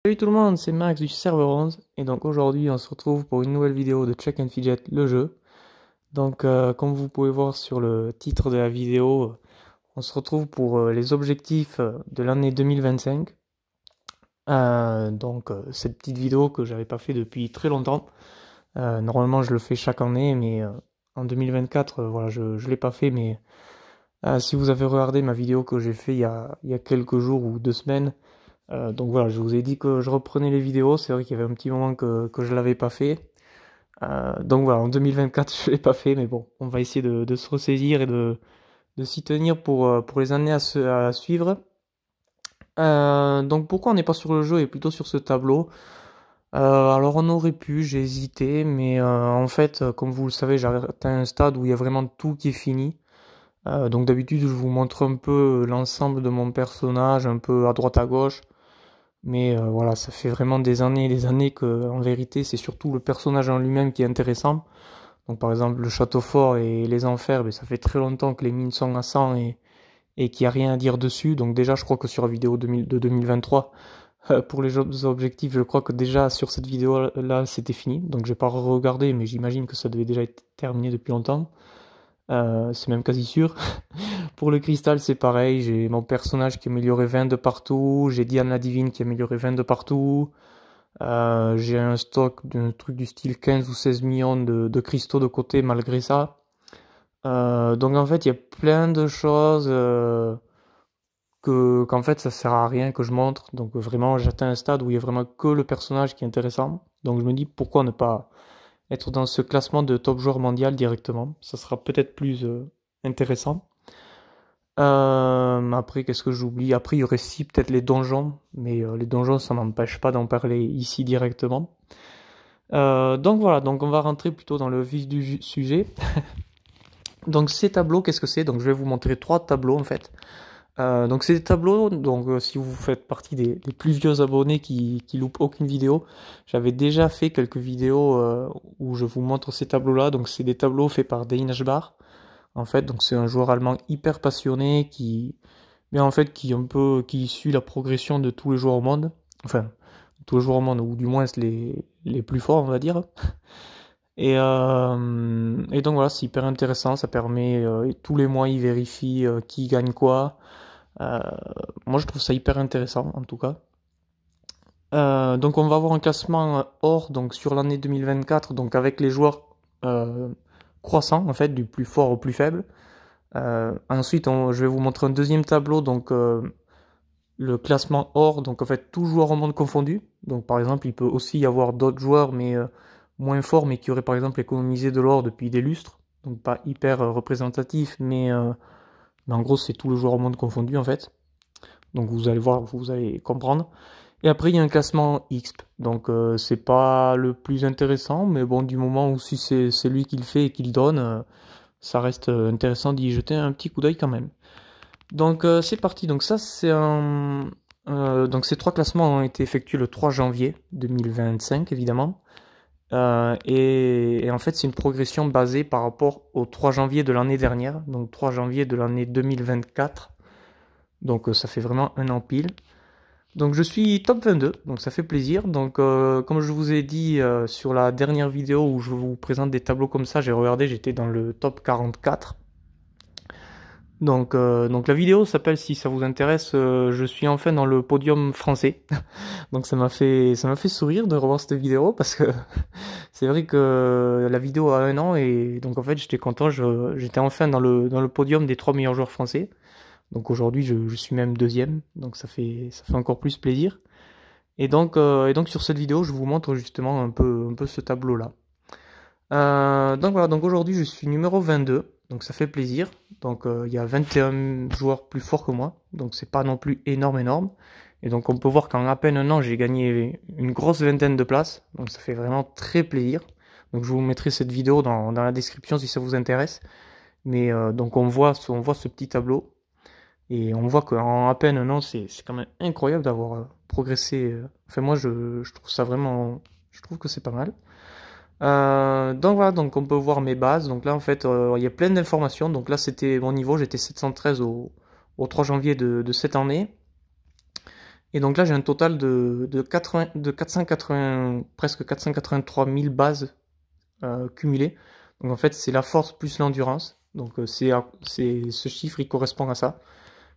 Salut tout le monde, c'est Max du serveur 11 et donc aujourd'hui on se retrouve pour une nouvelle vidéo de Check and Fidget, le jeu. Donc comme vous pouvez voir sur le titre de la vidéo, on se retrouve pour les objectifs de l'année 2025. Cette petite vidéo que j'avais pas fait depuis très longtemps. Normalement je le fais chaque année mais en 2024 voilà je l'ai pas fait mais si vous avez regardé ma vidéo que j'ai fait il y a quelques jours ou 2 semaines. Donc voilà, je vous ai dit que je reprenais les vidéos, c'est vrai qu'il y avait un petit moment que je l'avais pas fait. Donc voilà, en 2024 je l'ai pas fait, mais bon, on va essayer de se ressaisir et de s'y tenir pour les années à suivre. Donc pourquoi on n'est pas sur le jeu et plutôt sur ce tableau? Alors on aurait pu, j'ai hésité, mais en fait, comme vous le savez, j'ai atteint un stade où il y a vraiment tout qui est fini. Donc d'habitude je vous montre un peu l'ensemble de mon personnage, un peu à droite à gauche. Mais voilà, ça fait vraiment des années et des années que, en vérité, c'est surtout le personnage en lui-même qui est intéressant. Donc par exemple, le château fort et les enfers, ben, ça fait très longtemps que les mines sont à 100 et qu'il n'y a rien à dire dessus. Donc déjà, je crois que sur la vidéo de 2023, pour les autres objectifs, je crois que déjà sur cette vidéo-là, c'était fini. Donc j'ai pas regardé, mais j'imagine que ça devait déjà être terminé depuis longtemps. C'est même quasi sûr. Pour le cristal, c'est pareil. J'ai mon personnage qui est amélioré 20 de partout. J'ai Diane la Divine qui est amélioré 20 de partout. J'ai un stock d'un truc du style 15 ou 16 millions de cristaux de côté malgré ça. Donc en fait, il y a plein de choses qu'en fait, ça sert à rien que je montre. Donc vraiment, j'atteins un stade où il y a vraiment que le personnage qui est intéressant. Donc je me dis pourquoi ne pas être dans ce classement de top joueur mondial directement. Ça sera peut-être plus intéressant. Après, qu'est-ce que j'oublie? Après, il y aurait si peut-être les donjons, mais les donjons, ça m'empêche pas d'en parler ici directement. Donc voilà, donc on va rentrer plutôt dans le vif du sujet. Donc ces tableaux, qu'est-ce que c'est? Donc je vais vous montrer 3 tableaux en fait. Donc c'est des tableaux, donc si vous faites partie des plus vieux abonnés qui loupent aucune vidéo, j'avais déjà fait quelques vidéos où je vous montre ces tableaux-là. Donc c'est des tableaux faits par Deinashbar. En fait, donc c'est un joueur allemand hyper passionné mais en fait qui suit la progression de tous les joueurs au monde. Enfin, tous les joueurs au monde, ou du moins les plus forts, on va dire. Et donc voilà, c'est hyper intéressant, ça permet, tous les mois, il vérifie qui gagne quoi. Euh, Moi, je trouve ça hyper intéressant, en tout cas. Donc on va avoir un classement hors, donc sur l'année 2024, donc avec les joueurs croissants, en fait, du plus fort au plus faible. Ensuite, je vais vous montrer un deuxième tableau, donc le classement hors, donc en fait tout joueur au monde confondu. Donc par exemple, il peut aussi y avoir d'autres joueurs, mais moins forts, mais qui auraient par exemple économisé de l'or depuis des lustres. Donc pas hyper représentatif, mais en gros c'est tout le joueur au monde confondu en fait. Donc vous allez voir, vous allez comprendre. Et après il y a un classement XP. Donc c'est pas le plus intéressant, mais bon du moment où si c'est lui qui le fait et qui le donne, ça reste intéressant d'y jeter un petit coup d'œil quand même. Donc c'est parti. Donc ça donc ces 3 classements ont été effectués le 3 janvier 2025 évidemment. Et en fait c'est une progression basée par rapport au 3 janvier de l'année dernière, donc 3 janvier de l'année 2024. Donc ça fait vraiment un an pile. Donc je suis top 22, donc ça fait plaisir. Donc comme je vous ai dit sur la dernière vidéo où je vous présente des tableaux comme ça, j'ai regardé, j'étais dans le top 44. Donc la vidéo s'appelle, si ça vous intéresse, je suis enfin dans le podium français. Donc ça m'a fait sourire de revoir cette vidéo parce que c'est vrai que la vidéo a un an et donc en fait j'étais content, j'étais enfin dans le podium des 3 meilleurs joueurs français. Donc aujourd'hui je suis même deuxième, donc ça fait encore plus plaisir. Et donc sur cette vidéo je vous montre justement un peu ce tableau-là. Donc voilà, donc aujourd'hui je suis numéro 22, donc ça fait plaisir. Donc il y a 21 joueurs plus forts que moi, donc c'est pas non plus énorme. Et donc on peut voir qu'en à peine un an j'ai gagné une grosse vingtaine de places, donc ça fait vraiment très plaisir. Donc je vous mettrai cette vidéo dans la description si ça vous intéresse. Mais donc on voit ce petit tableau, et on voit qu'en à peine un an c'est quand même incroyable d'avoir progressé. Enfin moi je trouve ça vraiment, je trouve que c'est pas mal. Donc voilà, donc on peut voir mes bases. Donc là en fait il y a plein d'informations. Donc là c'était mon niveau, j'étais 713 au 3 janvier de cette année. Et donc là, j'ai un total de 480, presque 483 000 bases cumulées. Donc en fait, c'est la force plus l'endurance. Donc ce chiffre, il correspond à ça.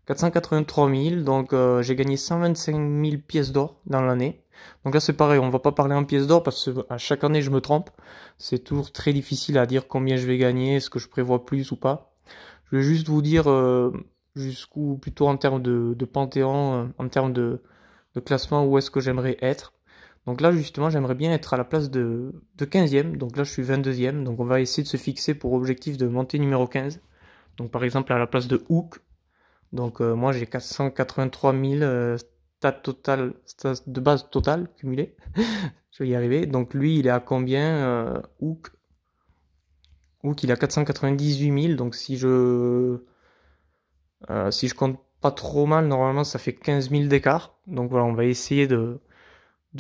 483 000, donc j'ai gagné 125 000 pièces d'or dans l'année. Donc là c'est pareil, on va pas parler en pièces d'or parce que à chaque année je me trompe. C'est toujours très difficile à dire combien je vais gagner, est-ce que je prévois plus ou pas. Je vais juste vous dire jusqu'où, plutôt en termes de panthéon, en termes de classement, où est-ce que j'aimerais être. Donc là justement j'aimerais bien être à la place de 15e, donc là je suis 22e, donc on va essayer de se fixer pour objectif de monter numéro 15. Donc par exemple à la place de Hook. Donc moi j'ai 483 000 stats de base totale cumulées. Je vais y arriver. Donc lui il est à combien Hook il a 498 000. Donc si je compte pas trop mal, normalement ça fait 15 000 d'écart. Donc voilà, on va essayer de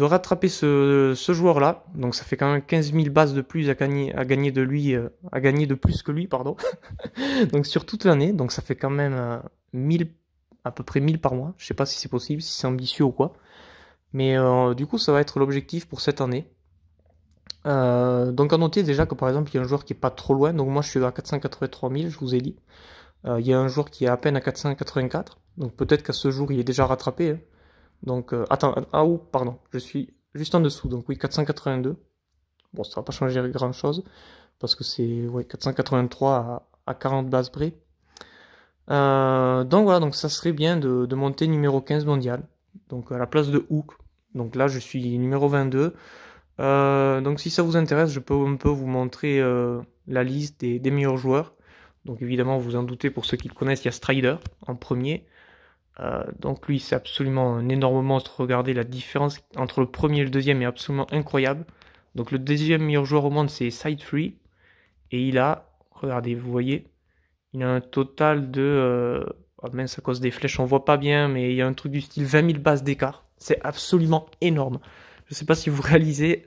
rattraper ce joueur-là. Donc ça fait quand même 15 000 bases de plus à gagner de plus que lui, pardon. Donc sur toute l'année, donc ça fait quand même 1000, à peu près 1000 par mois. Je sais pas si c'est possible, si c'est ambitieux ou quoi. Mais du coup, ça va être l'objectif pour cette année. Donc à noter déjà que par exemple, il y a un joueur qui est pas trop loin. Donc moi, je suis à 483 000, je vous ai dit. Il y a un joueur qui est à peine à 484. Donc peut-être qu'à ce jour, il est déjà rattrapé, hein. Donc attends, pardon, je suis juste en dessous. Donc oui, 482. Bon, ça va pas changer grand-chose parce que c'est 483 à 40 bases près. Donc voilà, donc ça serait bien de monter numéro 15 mondial, donc à la place de Hook. Donc là je suis numéro 22. Donc si ça vous intéresse, je peux un peu vous montrer la liste des meilleurs joueurs. Donc évidemment, vous en doutez, pour ceux qui le connaissent, il y a Strider en premier. Donc lui c'est absolument un énorme monstre. Regardez, la différence entre le premier et le deuxième est absolument incroyable. Donc le deuxième meilleur joueur au monde c'est Side Free. Et il a, regardez, vous voyez, il a un total de... oh mince, à cause des flèches, on voit pas bien, mais il y a un truc du style 20 000 bases d'écart. C'est absolument énorme. Je sais pas si vous réalisez,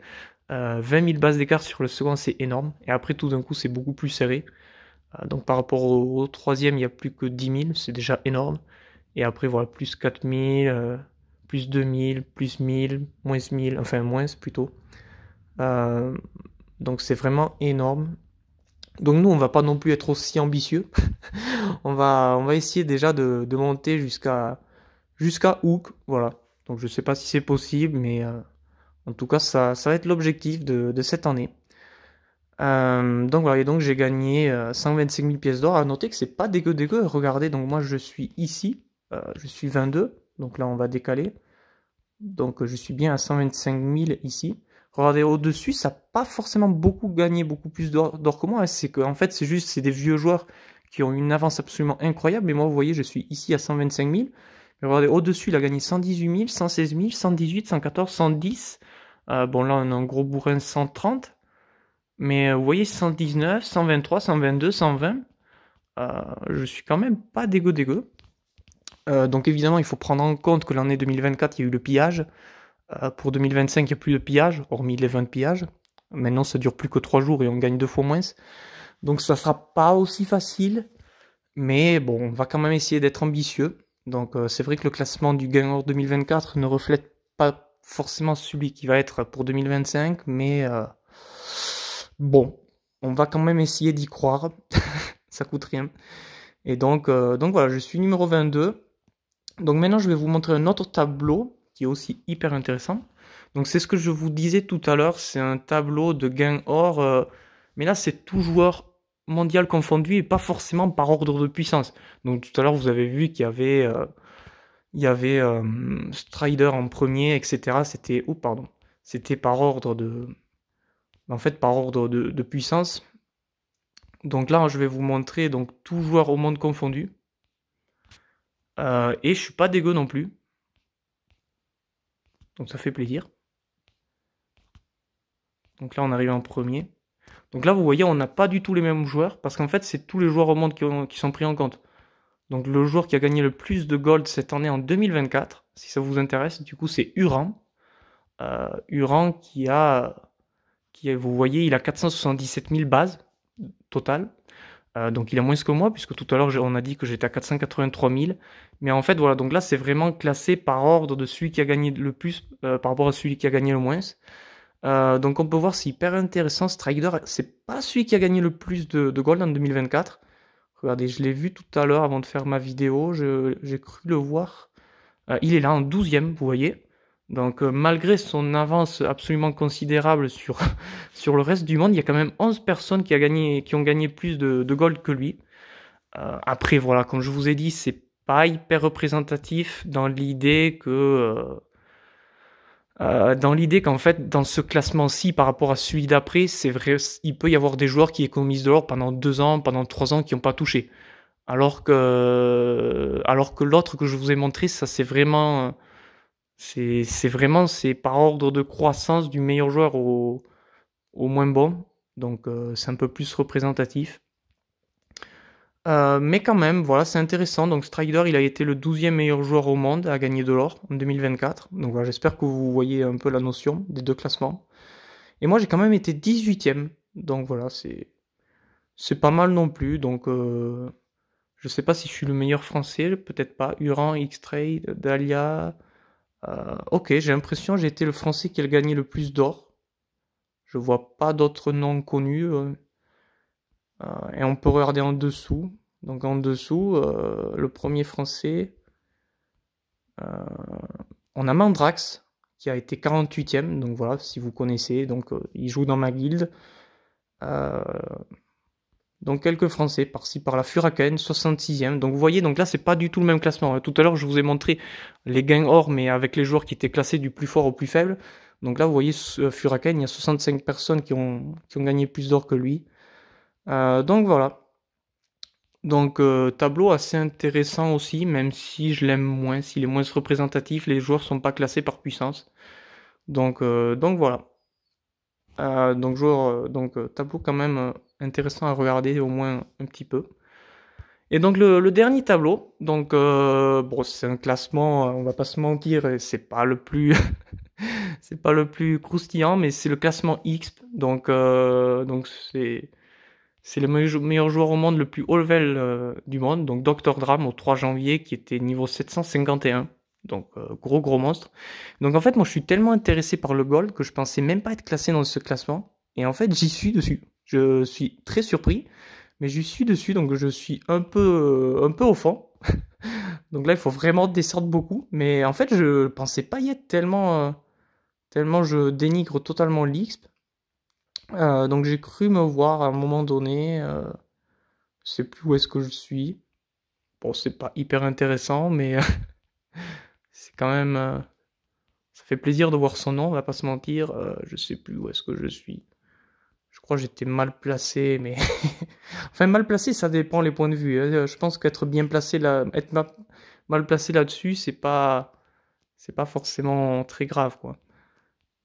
20 000 bases d'écart sur le second, c'est énorme. Et après, tout d'un coup, c'est beaucoup plus serré. Donc par rapport au troisième, il y a plus que 10 000, c'est déjà énorme. Et après, voilà, plus 4 000, plus 2 000, plus 1000, moins 1000, enfin moins plutôt. Donc c'est vraiment énorme. Donc nous, on va pas non plus être aussi ambitieux. On va essayer déjà de monter jusqu'à Hook, voilà. Donc je sais pas si c'est possible, mais en tout cas ça va être l'objectif de cette année. Donc voilà, et donc j'ai gagné 125 000 pièces d'or. À noter que c'est pas dégueu. Regardez, donc moi je suis ici, je suis 22, donc là on va décaler. Donc je suis bien à 125 000 ici. Regardez, au-dessus, ça n'a pas forcément beaucoup gagné, beaucoup plus d'or que moi. C'est que, en fait, c'est des vieux joueurs qui ont une avance absolument incroyable. Mais moi, vous voyez, je suis ici à 125 000. Mais regardez, au-dessus, il a gagné 118 000, 116 000, 118, 114, 110. Bon, là, on a un gros bourrin 130. Mais vous voyez, 119, 123, 122, 120. Je suis quand même pas dégueu. Donc évidemment, il faut prendre en compte que l'année 2024, il y a eu le pillage. Pour 2025, il n'y a plus de pillage, hormis les 20 pillages. Maintenant, ça dure plus que 3 jours et on gagne 2 fois moins. Donc ça sera pas aussi facile. Mais bon, on va quand même essayer d'être ambitieux. Donc c'est vrai que le classement du gagnant 2024 ne reflète pas forcément celui qui va être pour 2025. Mais bon, on va quand même essayer d'y croire. Ça coûte rien. Et donc voilà, je suis numéro 22. Donc maintenant, je vais vous montrer un autre tableau qui est aussi hyper intéressant. Donc c'est ce que je vous disais tout à l'heure, c'est un tableau de gain or, mais là c'est tout joueur mondial confondu et pas forcément par ordre de puissance. Donc tout à l'heure vous avez vu qu'il y avait Strider en premier, etc. C'était par ordre par ordre de puissance. Donc là je vais vous montrer donc tout joueur au monde confondu. Et je suis pas dégueu non plus. Donc ça fait plaisir. Donc là on arrive en premier. Donc là vous voyez on n'a pas du tout les mêmes joueurs. Parce qu'en fait c'est tous les joueurs au monde qui sont pris en compte. Donc le joueur qui a gagné le plus de gold cette année en 2024. Si ça vous intéresse, du coup c'est Uran. Uran vous voyez il a 477 000 bases total. Donc il a moins que moi, puisque tout à l'heure on a dit que j'étais à 483 000. Mais en fait, voilà, donc là c'est vraiment classé par ordre de celui qui a gagné le plus par rapport à celui qui a gagné le moins. Donc on peut voir, c'est hyper intéressant. Strider, c'est pas celui qui a gagné le plus de gold en 2024. Regardez, je l'ai vu tout à l'heure avant de faire ma vidéo, j'ai cru le voir. Il est là en 12e, vous voyez. Donc malgré son avance absolument considérable sur, sur le reste du monde, il y a quand même 11 personnes qui ont gagné plus de gold que lui. Après, voilà, comme je vous ai dit, c'est pas hyper représentatif dans l'idée dans l'idée qu'en fait, dans ce classement-ci, par rapport à celui d'après, c'est vrai, il peut y avoir des joueurs qui économisent de l'or pendant 2 ans, pendant 3 ans, qui n'ont pas touché. Alors que l'autre que je vous ai montré, ça c'est vraiment, c'est par ordre de croissance du meilleur joueur au moins bon. Donc, c'est un peu plus représentatif. Mais quand même, voilà, c'est intéressant. Donc Strider, il a été le 12e meilleur joueur au monde à gagner de l'or en 2024. Donc voilà, j'espère que vous voyez un peu la notion des deux classements. Et moi, j'ai quand même été 18e. Donc voilà, c'est pas mal non plus. Donc je sais pas si je suis le meilleur français, peut-être pas. Uran, X-Trade, Dahlia. Ok, j'ai l'impression que j'ai été le français qui a gagné le plus d'or. Je vois pas d'autres noms connus. Et on peut regarder en dessous. Donc en dessous, le premier français, on a Mandrax qui a été 48e. Donc voilà, si vous connaissez, donc il joue dans ma guilde. Donc quelques français par-ci par-là. Furaken 66e. Donc vous voyez, donc là c'est pas du tout le même classement. Tout à l'heure je vous ai montré les gains or, mais avec les joueurs qui étaient classés du plus fort au plus faible. Donc là vous voyez Furaken, il y a 65 personnes qui ont gagné plus d'or que lui. Donc voilà. Donc tableau assez intéressant aussi, même si je l'aime moins, s'il est moins représentatif, les joueurs sont pas classés par puissance. Donc voilà. Tableau quand même intéressant à regarder au moins un petit peu. Et donc le dernier tableau, donc bon c'est un classement, on va pas se mentir, c'est pas le plus c'est pas le plus croustillant, mais c'est le classement X, donc c'est le meilleur joueur au monde, le plus haut level du monde, donc Dr. Dram au 3 janvier qui était niveau 751. Donc gros monstre. Donc en fait moi je suis tellement intéressé par le gold que je pensais même pas être classé dans ce classement. Et en fait j'y suis dessus. Je suis très surpris, mais j'y suis dessus, donc je suis un peu au fond. Donc là il faut vraiment descendre beaucoup. Mais en fait je pensais pas y être tellement je dénigre totalement l'XP. Donc j'ai cru me voir à un moment donné, je sais plus où est-ce que je suis. Bon, c'est pas hyper intéressant, mais c'est quand même, ça fait plaisir de voir son nom, on va pas se mentir. Je sais plus où est-ce que je suis. Je crois que j'étais mal placé, mais enfin mal placé, ça dépend les points de vue. Je pense qu'être bien placé là, être mal placé là-dessus, c'est pas forcément très grave, quoi.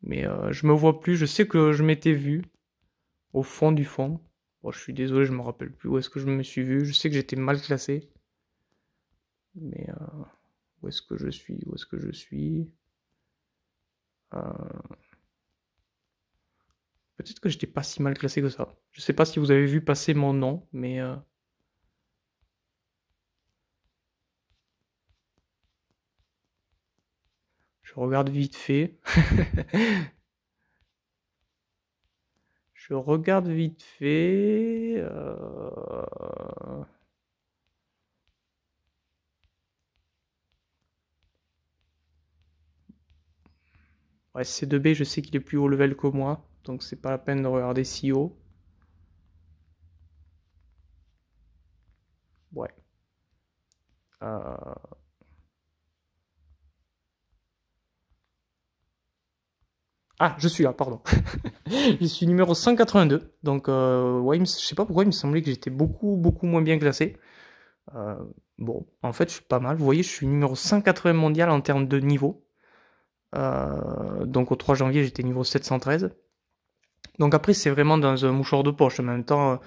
Mais je me vois plus. Je sais que je m'étais vu au fond du fond. Bon, je suis désolé, je me rappelle plus où est-ce que je me suis vu. Je sais que j'étais mal classé. Mais où est-ce que je suis? Où est-ce que je suis? Peut-être que j'étais pas si mal classé que ça. Je sais pas si vous avez vu passer mon nom, mais je regarde vite fait. Je regarde vite fait. Ouais, C2B, je sais qu'il est plus haut level que moi, donc c'est pas la peine de regarder si haut. Ouais. Ah, je suis là, pardon. Je suis numéro 182. Donc, ouais, je sais pas pourquoi il me semblait que j'étais beaucoup moins bien classé. Bon, en fait, je suis pas mal. Vous voyez, je suis numéro 180 mondial en termes de niveau. Donc, au 3 janvier, j'étais niveau 713. Donc, après, c'est vraiment dans un mouchoir de poche. En même temps,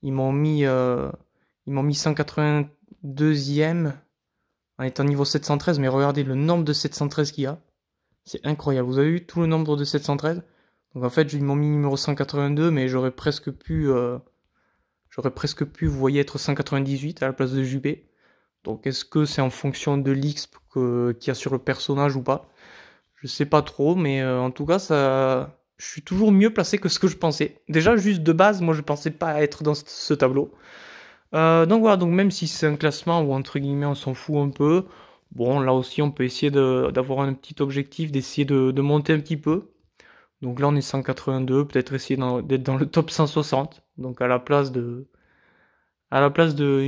ils m'ont mis 182e en étant niveau 713. Mais regardez le nombre de 713 qu'il y a. C'est incroyable. Vous avez vu tout le nombre de 713? Donc en fait, ils m'ont mis numéro 182, mais J'aurais presque pu, vous voyez, être 198 à la place de Jubei. Donc est-ce que c'est en fonction de l'XP qu'il y a sur le personnage ou pas? Je sais pas trop, mais en tout cas, ça, je suis toujours mieux placé que ce que je pensais. Déjà, juste de base, moi je pensais pas être dans ce tableau. Donc voilà, donc même si c'est un classement où entre guillemets on s'en fout un peu, bon là aussi on peut essayer d'avoir un petit objectif, d'essayer de monter un petit peu. Donc là on est 182, peut-être essayer d'être dans le top 160, donc à la place de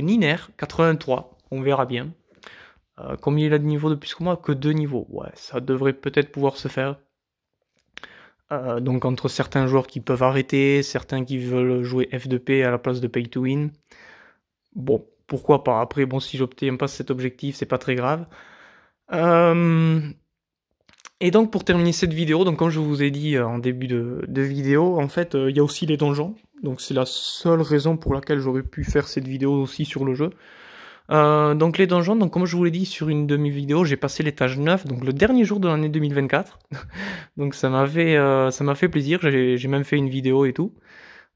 Niner, 83, on verra bien. Combien il a de niveaux de plus que moi? Que 2 niveaux. Ouais, ça devrait peut-être pouvoir se faire. Donc entre certains joueurs qui peuvent arrêter, certains qui veulent jouer F2P à la place de Pay to Win. Bon, pourquoi pas. Après, bon, si j'obtiens pas cet objectif, c'est pas très grave. Et donc pour terminer cette vidéo, donc comme je vous ai dit en début de vidéo, en fait, il y a aussi les donjons. Donc c'est la seule raison pour laquelle j'aurais pu faire cette vidéo aussi sur le jeu. Donc les donjons, donc comme je vous l'ai dit sur une demi-vidéo, j'ai passé l'étage 9, donc le dernier jour de l'année 2024. Donc ça m'a fait plaisir, j'ai même fait une vidéo et tout.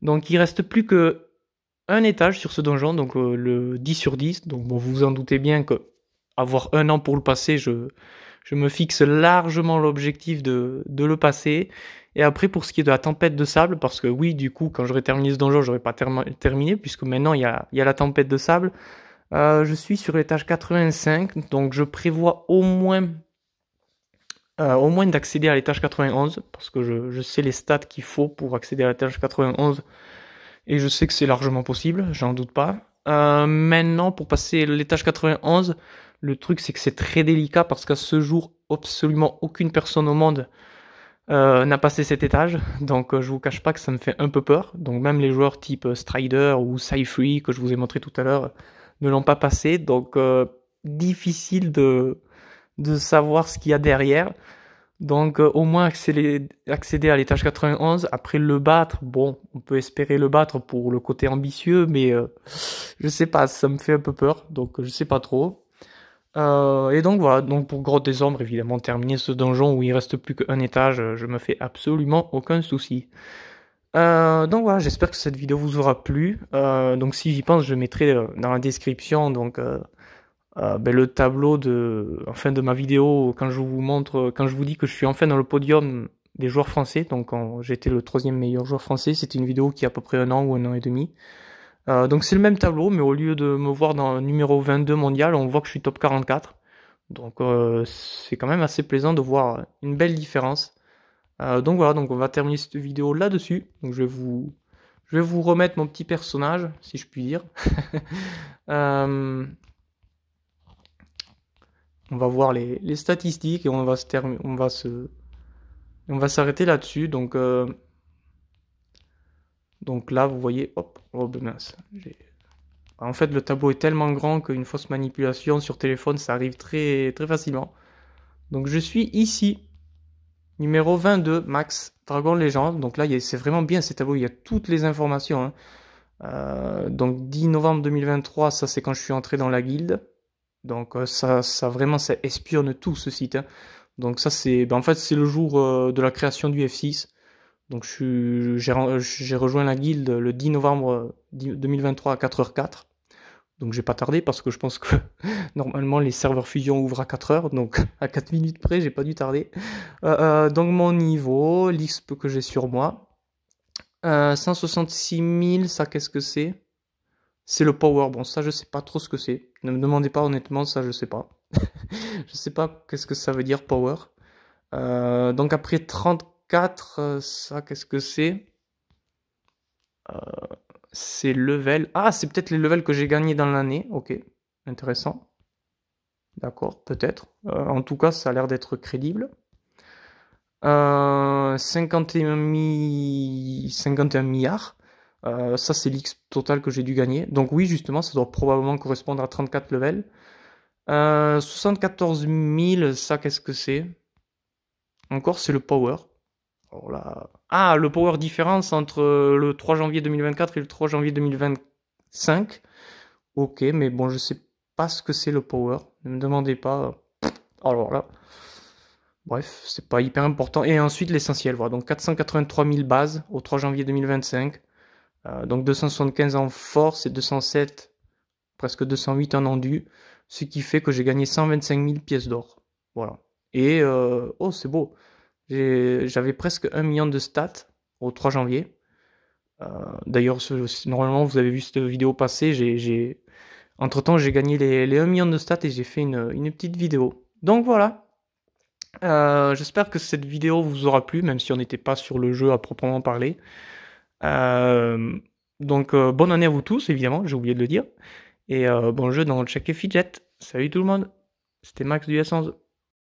Donc il reste plus que un étage sur ce donjon, donc le 10 sur 10. Donc bon, vous vous en doutez bien que avoir un an pour le passer, je me fixe largement l'objectif de le passer. Et après, pour ce qui est de la tempête de sable, parce que oui, du coup, quand j'aurai terminé ce donjon, j'aurais pas terminé, puisque maintenant il y a la tempête de sable. Je suis sur l'étage 85, donc je prévois au moins d'accéder à l'étage 91, parce que je sais les stats qu'il faut pour accéder à l'étage 91, et je sais que c'est largement possible, j'en doute pas. Maintenant, pour passer l'étage 91, le truc c'est que c'est très délicat, parce qu'à ce jour, absolument aucune personne au monde n'a passé cet étage, donc je vous cache pas que ça me fait un peu peur. Donc même les joueurs type Strider ou Cyfree que je vous ai montré tout à l'heure ne l'ont pas passé, donc difficile de savoir ce qu'il y a derrière. Donc au moins accéder à l'étage 91, après le battre, bon, on peut espérer le battre pour le côté ambitieux, mais je sais pas, ça me fait un peu peur, donc je sais pas trop. Et donc voilà, donc pour Grotte des Ombres, évidemment, terminer ce donjon où il reste plus qu'un étage, je me fais absolument aucun souci. Donc voilà, j'espère que cette vidéo vous aura plu. Donc si j'y pense, je mettrai dans la description donc le tableau de ma vidéo quand je vous montre, quand je vous dis que je suis enfin dans le podium des joueurs français. Donc j'ai été le 3e meilleur joueur français. C'était une vidéo qui a à peu près un an ou un an et demi. Donc c'est le même tableau, mais au lieu de me voir dans le numéro 22 mondial, on voit que je suis top 44. Donc c'est quand même assez plaisant de voir une belle différence. Donc voilà, donc on va terminer cette vidéo là-dessus. Donc je vais vous remettre mon petit personnage, si je puis dire. On va voir les statistiques et on va s'arrêter là-dessus. Donc là, vous voyez, hop, oh ben mince. En fait, le tableau est tellement grand qu'une fausse manipulation sur téléphone, ça arrive très, très facilement. Donc je suis ici. Numéro 22, Max, Dragon Légende. Donc là, c'est vraiment bien ces tableaux, il y a toutes les informations. Hein. Donc 10 novembre 2023, ça c'est quand je suis entré dans la guilde. Donc ça vraiment, ça espionne tout ce site. Hein. Donc ça c'est, en fait c'est le jour de la création du F6. Donc j'ai rejoint la guilde le 10 novembre 2023 à 4h04. Donc j'ai pas tardé parce que je pense que normalement les serveurs Fusion ouvrent à 4h, donc à 4 minutes près j'ai pas dû tarder. Donc mon niveau, l'ISP que j'ai sur moi, 166 000, ça qu'est-ce que c'est? C'est le power, bon ça je sais pas trop ce que c'est, ne me demandez pas honnêtement, ça je sais pas. Je sais pas qu'est-ce que ça veut dire power. Donc après 34, ça qu'est-ce que c'est? C'est level. Ah, c'est peut-être les levels que j'ai gagnés dans l'année. Ok, intéressant. D'accord, peut-être. En tout cas, ça a l'air d'être crédible. 51 milliards. Ça, c'est l'X total que j'ai dû gagner. Donc oui, justement, ça doit probablement correspondre à 34 levels. 74 000, ça, qu'est-ce que c'est? Encore, c'est le power. Oh là. Ah, le power différence entre le 3 janvier 2024 et le 3 janvier 2025. Ok, mais bon, je sais pas ce que c'est le power. Ne me demandez pas. Alors là. Bref, c'est pas hyper important. Et ensuite, l'essentiel, voilà. Donc 483 000 bases au 3 janvier 2025. Donc 275 en force et 207, presque 208 en endu, ce qui fait que j'ai gagné 125 000 pièces d'or. Voilà. Et oh, c'est beau. J'avais presque 1 million de stats au 3 janvier. D'ailleurs, normalement, vous avez vu cette vidéo passer. Entre-temps, j'ai gagné les 1 million de stats et j'ai fait une petite vidéo. Donc voilà. J'espère que cette vidéo vous aura plu, même si on n'était pas sur le jeu à proprement parler. Donc bonne année à vous tous, évidemment, j'ai oublié de le dire. Et bon jeu dans le Check et Fidget. Salut tout le monde, c'était Max du S11.